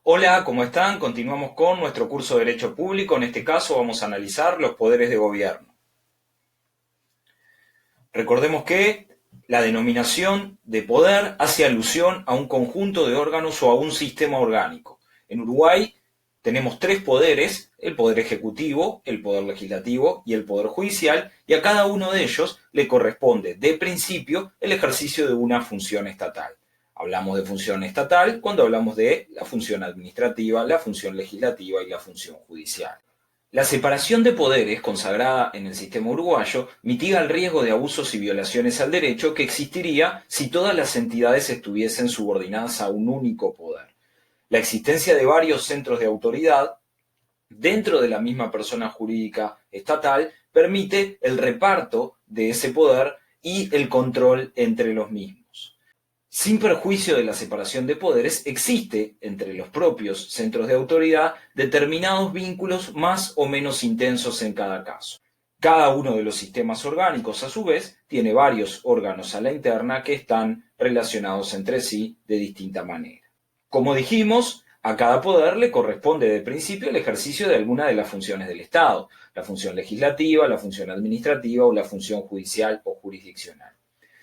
Hola, ¿cómo están? Continuamos con nuestro curso de Derecho Público. En este caso vamos a analizar los poderes de gobierno. Recordemos que la denominación de poder hace alusión a un conjunto de órganos o a un sistema orgánico. En Uruguay tenemos tres poderes: el poder ejecutivo, el poder legislativo y el poder judicial, y a cada uno de ellos le corresponde, de principio, el ejercicio de una función estatal. Hablamos de función estatal cuando hablamos de la función administrativa, la función legislativa y la función judicial. La separación de poderes, consagrada en el sistema uruguayo, mitiga el riesgo de abusos y violaciones al derecho que existiría si todas las entidades estuviesen subordinadas a un único poder. La existencia de varios centros de autoridad dentro de la misma persona jurídica estatal permite el reparto de ese poder y el control entre los mismos. Sin perjuicio de la separación de poderes, existe entre los propios centros de autoridad determinados vínculos más o menos intensos en cada caso. Cada uno de los sistemas orgánicos, a su vez, tiene varios órganos a la interna que están relacionados entre sí de distinta manera. Como dijimos, a cada poder le corresponde de principio el ejercicio de alguna de las funciones del Estado: la función legislativa, la función administrativa o la función judicial o jurisdiccional.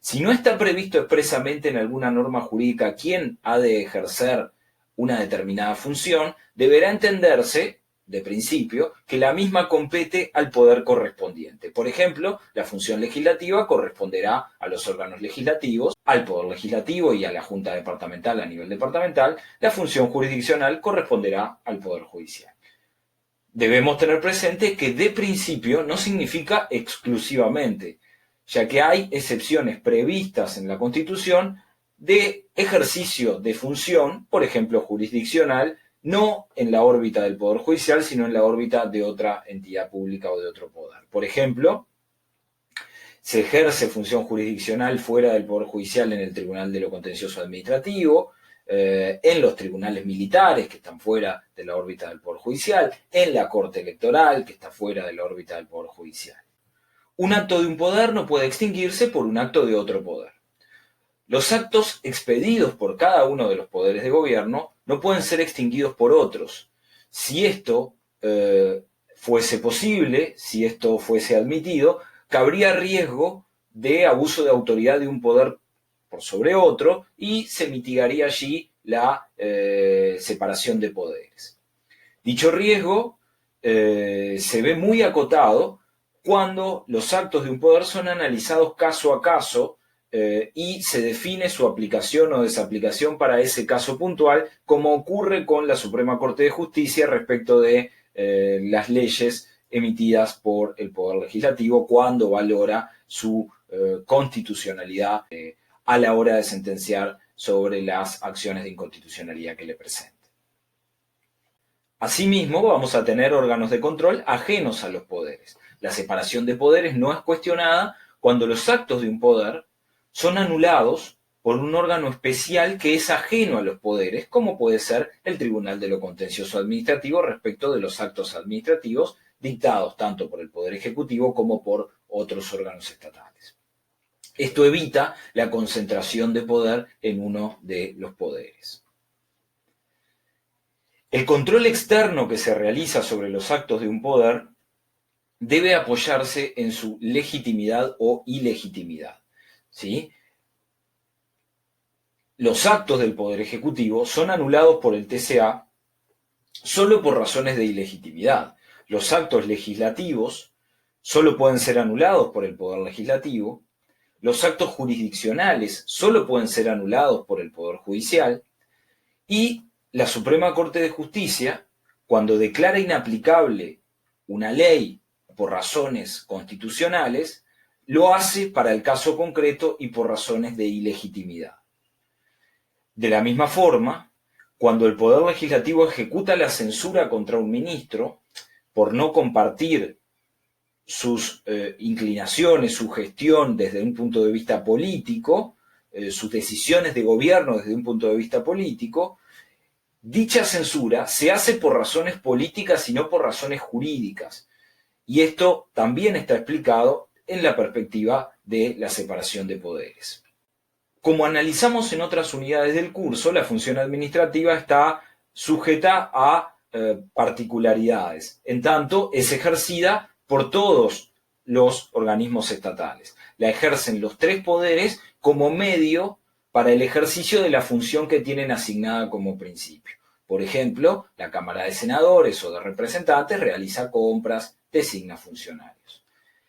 Si no está previsto expresamente en alguna norma jurídica quién ha de ejercer una determinada función, deberá entenderse, de principio, que la misma compete al poder correspondiente. Por ejemplo, la función legislativa corresponderá a los órganos legislativos, al Poder Legislativo y a la Junta Departamental a nivel departamental. La función jurisdiccional corresponderá al Poder Judicial. Debemos tener presente que de principio no significa exclusivamente, ya que hay excepciones previstas en la Constitución de ejercicio de función, por ejemplo, jurisdiccional, no en la órbita del Poder Judicial, sino en la órbita de otra entidad pública o de otro poder. Por ejemplo, se ejerce función jurisdiccional fuera del Poder Judicial en el Tribunal de lo Contencioso Administrativo, en los tribunales militares, que están fuera de la órbita del Poder Judicial, en la Corte Electoral, que está fuera de la órbita del Poder Judicial. Un acto de un poder no puede extinguirse por un acto de otro poder. Los actos expedidos por cada uno de los poderes de gobierno no pueden ser extinguidos por otros. Si esto fuese posible, si esto fuese admitido, cabría riesgo de abuso de autoridad de un poder por sobre otro y se mitigaría allí la separación de poderes. Dicho riesgo se ve muy acotado cuando los actos de un poder son analizados caso a caso y se define su aplicación o desaplicación para ese caso puntual, como ocurre con la Suprema Corte de Justicia respecto de las leyes emitidas por el Poder Legislativo cuando valora su constitucionalidad a la hora de sentenciar sobre las acciones de inconstitucionalidad que le presenten. Asimismo, vamos a tener órganos de control ajenos a los poderes. La separación de poderes no es cuestionada cuando los actos de un poder son anulados por un órgano especial que es ajeno a los poderes, como puede ser el Tribunal de lo Contencioso Administrativo respecto de los actos administrativos dictados tanto por el Poder Ejecutivo como por otros órganos estatales. Esto evita la concentración de poder en uno de los poderes. El control externo que se realiza sobre los actos de un poder debe apoyarse en su legitimidad o ilegitimidad, ¿sí? Los actos del Poder Ejecutivo son anulados por el TCA solo por razones de ilegitimidad. Los actos legislativos solo pueden ser anulados por el Poder Legislativo. Los actos jurisdiccionales solo pueden ser anulados por el Poder Judicial. Y la Suprema Corte de Justicia, cuando declara inaplicable una ley por razones constitucionales, lo hace para el caso concreto y por razones de ilegitimidad. De la misma forma, cuando el Poder Legislativo ejecuta la censura contra un ministro por no compartir sus inclinaciones, su gestión desde un punto de vista político, sus decisiones de gobierno desde un punto de vista político, dicha censura se hace por razones políticas y no por razones jurídicas. Y esto también está explicado en la perspectiva de la separación de poderes. Como analizamos en otras unidades del curso, la función administrativa está sujeta a particularidades, en tanto es ejercida por todos los organismos estatales. La ejercen los tres poderes como medio para el ejercicio de la función que tienen asignada como principio. Por ejemplo, la Cámara de Senadores o de Representantes realiza compras, designa funcionarios.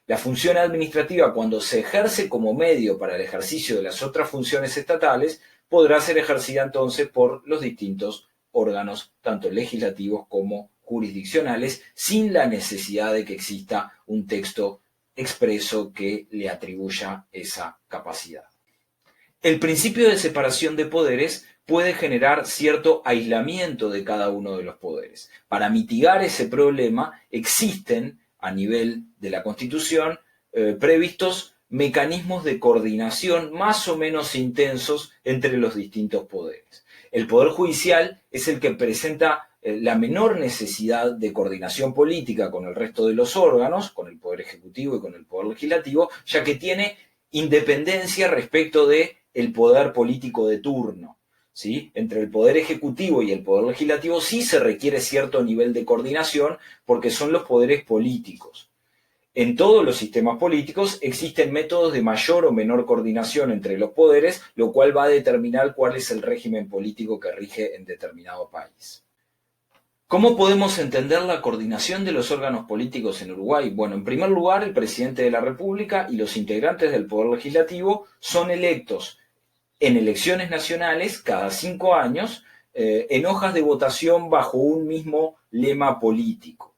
La función administrativa, cuando se ejerce como medio para el ejercicio de las otras funciones estatales, podrá ser ejercida entonces por los distintos órganos, tanto legislativos como jurisdiccionales, sin la necesidad de que exista un texto expreso que le atribuya esa capacidad. El principio de separación de poderes puede generar cierto aislamiento de cada uno de los poderes. Para mitigar ese problema existen, a nivel de la Constitución, previstos mecanismos de coordinación más o menos intensos entre los distintos poderes. El Poder Judicial es el que presenta la menor necesidad de coordinación política con el resto de los órganos, con el Poder Ejecutivo y con el Poder Legislativo, ya que tiene independencia respecto del poder político de turno. ¿Sí? Entre el Poder Ejecutivo y el Poder Legislativo sí se requiere cierto nivel de coordinación porque son los poderes políticos. En todos los sistemas políticos existen métodos de mayor o menor coordinación entre los poderes, lo cual va a determinar cuál es el régimen político que rige en determinado país. ¿Cómo podemos entender la coordinación de los órganos políticos en Uruguay? Bueno, en primer lugar, el presidente de la República y los integrantes del Poder Legislativo son electos en elecciones nacionales cada 5 años en hojas de votación bajo un mismo lema político.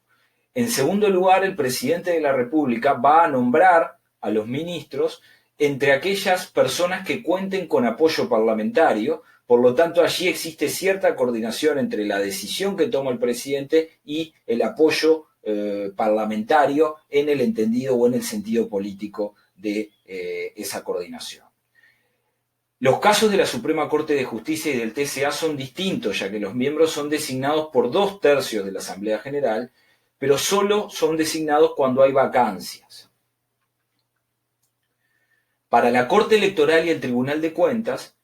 En segundo lugar, el presidente de la República va a nombrar a los ministros entre aquellas personas que cuenten con apoyo parlamentario. Por lo tanto, allí existe cierta coordinación entre la decisión que toma el presidente y el apoyo parlamentario en el entendido o en el sentido político de esa coordinación. Los casos de la Suprema Corte de Justicia y del TCA son distintos, ya que los miembros son designados por 2/3 de la Asamblea General, pero solo son designados cuando hay vacancias. Para la Corte Electoral y el Tribunal de Cuentas,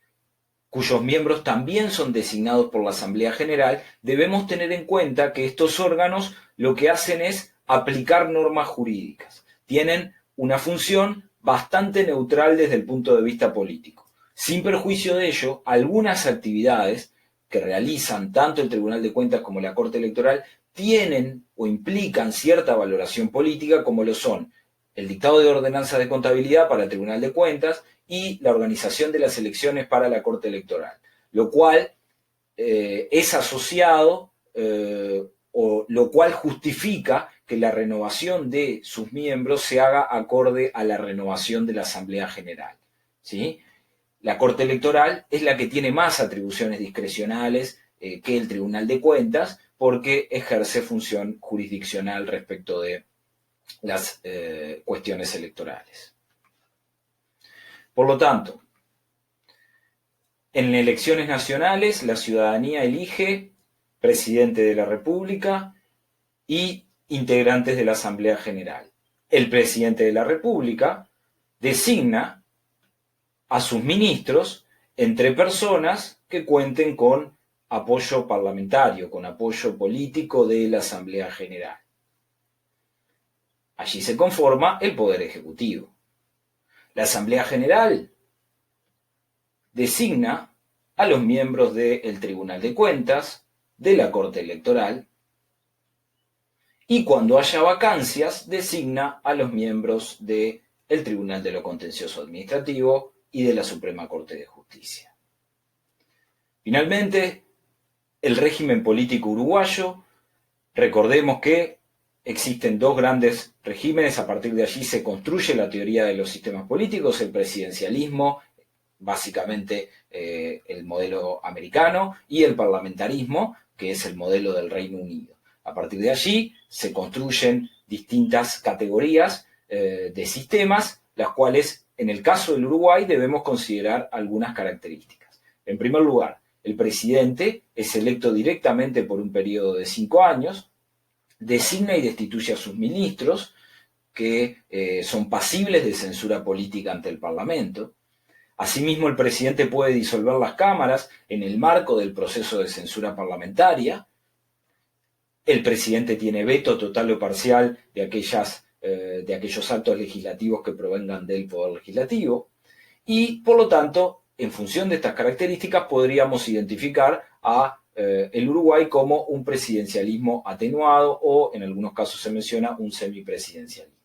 cuyos miembros también son designados por la Asamblea General, debemos tener en cuenta que estos órganos lo que hacen es aplicar normas jurídicas. Tienen una función bastante neutral desde el punto de vista político. Sin perjuicio de ello, algunas actividades que realizan tanto el Tribunal de Cuentas como la Corte Electoral tienen o implican cierta valoración política, como lo son el dictado de ordenanzas de contabilidad para el Tribunal de Cuentas y la organización de las elecciones para la Corte Electoral, lo cual es asociado o lo cual justifica que la renovación de sus miembros se haga acorde a la renovación de la Asamblea General, ¿sí? La Corte Electoral es la que tiene más atribuciones discrecionales que el Tribunal de Cuentas porque ejerce función jurisdiccional respecto de las cuestiones electorales. Por lo tanto, en elecciones nacionales la ciudadanía elige presidente de la República y integrantes de la Asamblea General. El presidente de la República designa a sus ministros entre personas que cuenten con apoyo parlamentario, con apoyo político de la Asamblea General. Allí se conforma el Poder Ejecutivo. La Asamblea General designa a los miembros del Tribunal de Cuentas, de la Corte Electoral, y cuando haya vacancias designa a los miembros del Tribunal de lo Contencioso Administrativo y de la Suprema Corte de Justicia. Finalmente, el régimen político uruguayo, recordemos que existen dos grandes regímenes, a partir de allí se construye la teoría de los sistemas políticos, el presidencialismo, básicamente el modelo americano, y el parlamentarismo, que es el modelo del Reino Unido. A partir de allí se construyen distintas categorías de sistemas, las cuales en el caso del Uruguay debemos considerar algunas características. En primer lugar, el presidente es electo directamente por un periodo de 5 años, designa y destituye a sus ministros, que son pasibles de censura política ante el Parlamento. Asimismo, el presidente puede disolver las cámaras en el marco del proceso de censura parlamentaria. El presidente tiene veto total o parcial de aquellos actos legislativos que provengan del Poder Legislativo. Y, por lo tanto, en función de estas características, podríamos identificar a el Uruguay como un presidencialismo atenuado o, en algunos casos se menciona, un semipresidencialismo.